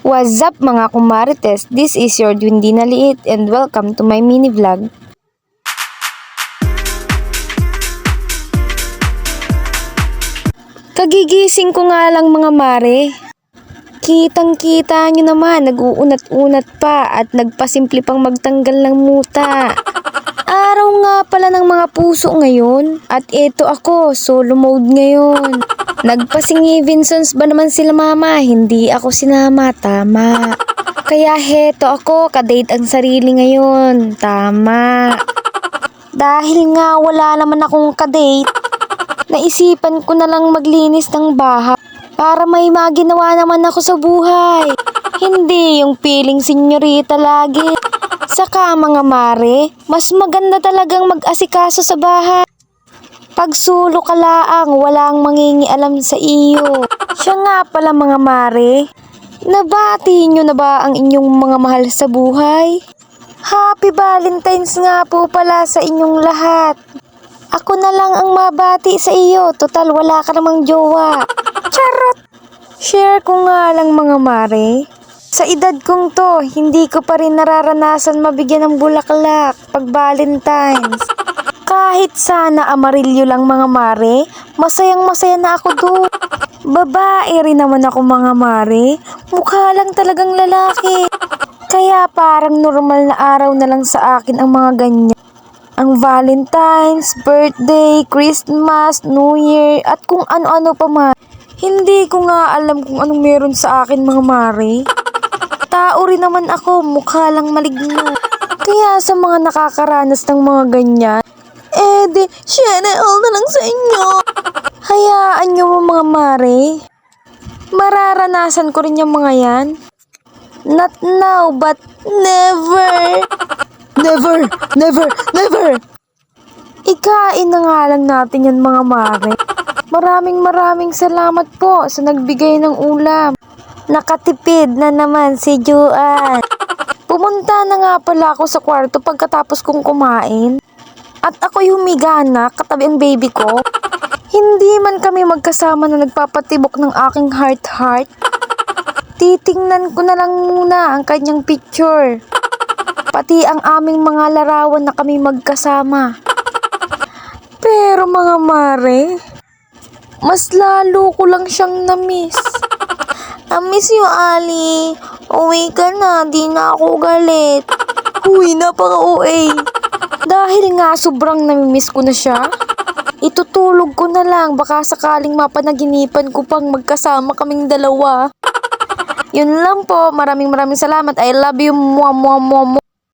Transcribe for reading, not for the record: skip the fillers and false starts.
What's up mga kumarites? This is your Dwindi na liit and welcome to my mini vlog. Kagigising ko nga lang mga mare. Kitang-kita nyo naman, nag-uunat-unat pa at nagpasimple pang magtanggal ng muta. Araw nga pala ng mga puso ngayon at ito ako, solo mode ngayon. Nagpasingi Vincents ba naman sila mama? Hindi ako sinama, tama. Kaya heto ako, kadate ang sarili ngayon, tama. Dahil nga wala naman akong kadate, naisipan ko na lang maglinis ng bahay para may maginawa naman ako sa buhay. Hindi yung feeling senyorita lagi. Saka mga mare, mas maganda talagang mag-asikaso sa bahay. Pag sulo ka laang, walang mangingialam sa iyo. Siya nga pala mga mare, nabati nyo na ba ang inyong mga mahal sa buhay? Happy Valentine's nga po pala sa inyong lahat. Ako na lang ang mabati sa iyo, total wala ka namang jowa. Charot! Share ko nga lang mga mare. Sa edad kong to, hindi ko pa rin nararanasan mabigyan ng bulaklak pag Valentine's. Kahit sana amarilyo lang mga mare, masayang masaya na ako doon. Babae rin naman ako mga mare, mukha lang talagang lalaki. Kaya parang normal na araw na lang sa akin ang mga ganyan. Ang Valentine's, birthday, Christmas, New Year, at kung ano-ano pa man. Hindi ko nga alam kung anong meron sa akin mga mare. Tao rin naman ako, mukha lang maligno. Kaya sa mga nakakaranas ng mga ganyan, di, share all na lang sa inyo. Hayaan nyo mo mga mare. Mararanasan ko rin yung mga yan. Not now, but never. Never, never, never. Ikain na nga lang natin yan mga mare. Maraming salamat po sa nagbigay ng ulam. Nakatipid na naman si Juan. Pumunta na nga pala ako sa kwarto pagkatapos kong kumain. At ako'y humiga na katabi ang baby ko. Hindi man kami magkasama na nagpapatibok ng aking heart. Titingnan ko na lang muna ang kanyang picture. Pati ang aming mga larawan na kami magkasama. Pero mga mare, mas lalo ko lang siyang na-miss. I miss you, Ali. Uwi ka na, di na ako galit. Uy, napaka-OA. Dahil nga sobrang namimiss ko na siya, itutulog ko na lang, baka sakaling mapanaginipan ko pang magkasama kaming dalawa. Yun lang po, maraming salamat. I love you, mua.